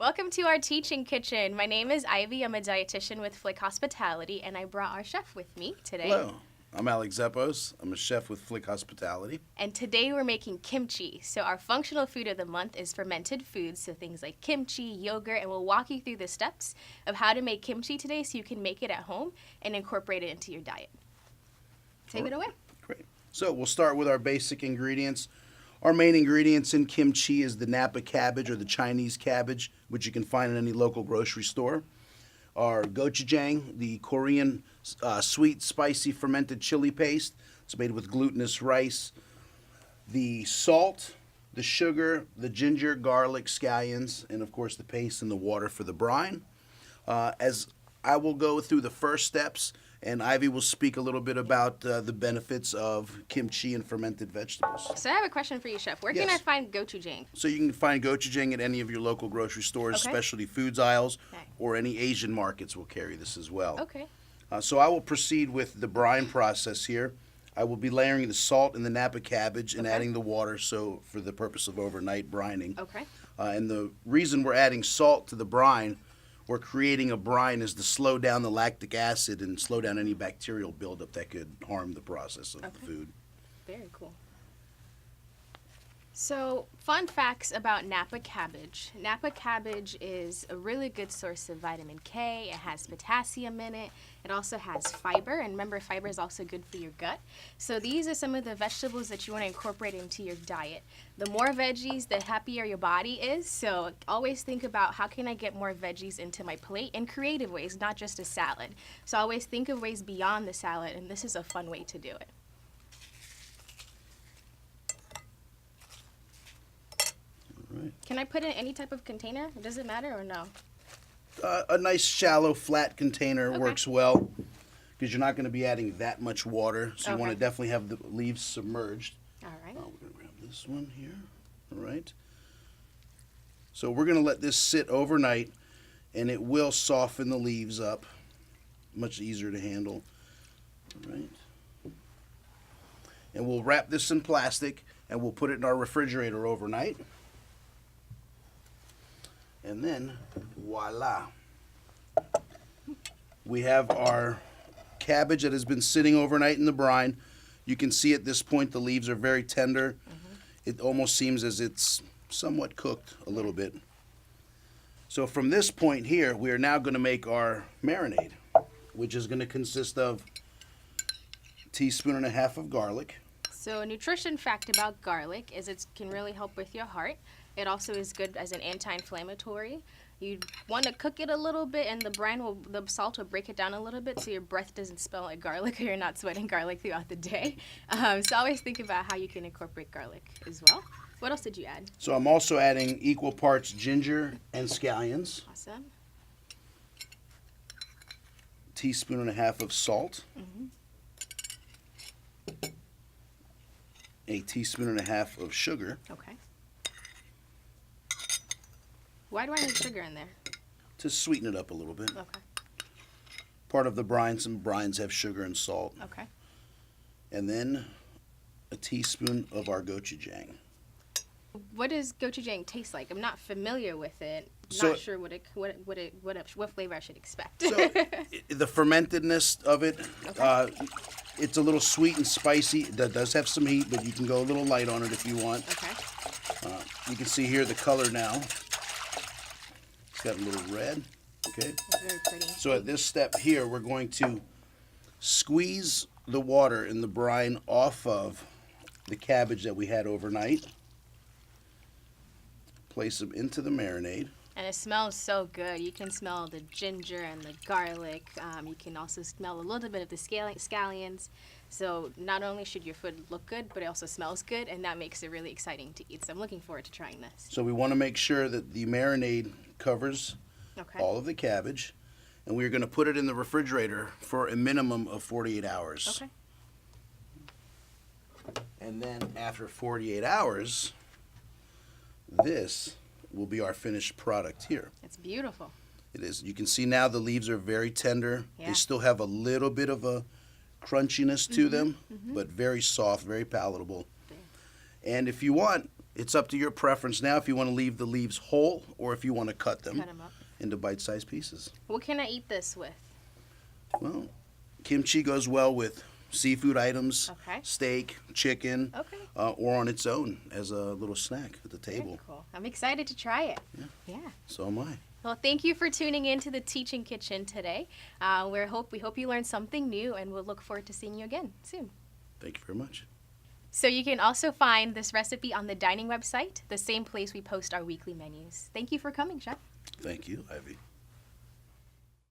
Welcome to our teaching kitchen. My name is Ivy. I'm a dietitian with Flik Hospitality, and I brought our chef with me today. Hello, I'm Alex Zeppos. I'm a chef with Flik Hospitality. And today we're making kimchi. So our functional food of the month is fermented foods, so things like kimchi, yogurt, and we'll walk you through the steps of how to make kimchi today so you can make it at home and incorporate it into your diet. Take it away. Great. So we'll start with our basic ingredients. Our main ingredients in kimchi is the Napa cabbage or the Chinese cabbage, which you can find in any local grocery store. Our gochujang, the Korean sweet, spicy, fermented chili paste. It's made with glutinous rice. The salt, the sugar, the ginger, garlic, scallions, and of course the paste and the water for the brine. As I will go through the first steps, and Ivy will speak a little bit about the benefits of kimchi and fermented vegetables. So I have a question for you, Chef. Where can I find gochujang? So you can find gochujang at any of your local grocery stores, specialty foods aisles, or any Asian markets will carry this as well. Okay. So I will proceed with the brine process here. I will be layering the salt and the Napa cabbage and adding the water for the purpose of overnight brining. Okay. And the reason we're adding salt to the brine or creating a brine is to slow down the lactic acid and slow down any bacterial buildup that could harm the process of the food. Very cool. So, fun facts about Napa cabbage. Napa cabbage is a really good source of vitamin K. It has potassium in it. It also has fiber, and remember, fiber is also good for your gut. So these are some of the vegetables that you want to incorporate into your diet. The more veggies, the happier your body is. So always think about how can I get more veggies into my plate in creative ways, not just a salad. So always think of ways beyond the salad, and this is a fun way to do it. Right. Can I put it in any type of container? Does it matter or no? A nice shallow flat container works well because you're not going to be adding that much water, so you want to definitely have the leaves submerged. All right. We're going to grab this one here. All right. So we're going to let this sit overnight, and it will soften the leaves up. Much easier to handle. All right. And we'll wrap this in plastic, and we'll put it in our refrigerator overnight. And then, voila, we have our cabbage that has been sitting overnight in the brine. You can see at this point the leaves are very tender. It almost seems as it's somewhat cooked a little bit. So from this point here, we are now going to make our marinade, which is going to consist of a teaspoon and a half of garlic. So a nutrition fact about garlic is it can really help with your heart. It also is good as an anti-inflammatory. You want to cook it a little bit, and the salt will break it down a little bit so your breath doesn't smell like garlic or you're not sweating garlic throughout the day. So always think about how you can incorporate garlic as well. What else did you add? So I'm also adding equal parts ginger and scallions. Awesome. Teaspoon and a half of salt. A teaspoon and a half of sugar. Okay. Why do I need sugar in there? To sweeten it up a little bit. Okay. Part of the brine, some brines have sugar and salt. Okay. And then a teaspoon of our gochujang. What does gochujang taste like? I'm not familiar with it. So, not sure what flavor I should expect. So the fermentedness of it, it's a little sweet and spicy. That does have some heat, but you can go a little light on it if you want. Okay. You can see here the color now. It's got a little red. Okay. That's very pretty. So at this step here, we're going to squeeze the water in the brine off of the cabbage that we had overnight. Place them into the marinade. And it smells so good. You can smell the ginger and the garlic. You can also smell a little bit of the scallions. So not only should your food look good, but it also smells good, and that makes it really exciting to eat. So I'm looking forward to trying this. So we want to make sure that the marinade covers all of the cabbage, and we're going to put it in the refrigerator for a minimum of 48 hours. Okay. And then after 48 hours, this will be our finished product here. It's beautiful. It is. You can see now the leaves are very tender. Yeah. They still have a little bit of a crunchiness to them, but very soft, very palatable. And if you want, It's up to your preference now if you want to leave the leaves whole or if you want to cut them Cut 'em up. into bite-sized pieces. What can I eat this with? Well, kimchi goes well with seafood items, Okay. steak, chicken, Okay. or on its own as a little snack at the Very table. cool. I'm excited to try it. Yeah. Yeah. So am I. Well, thank you for tuning in to the Teaching Kitchen today. We hope you learned something new, and we'll look forward to seeing you again soon. Thank you very much. So you can also find this recipe on the dining website, the same place we post our weekly menus. Thank you for coming, Chef. Thank you, Ivy.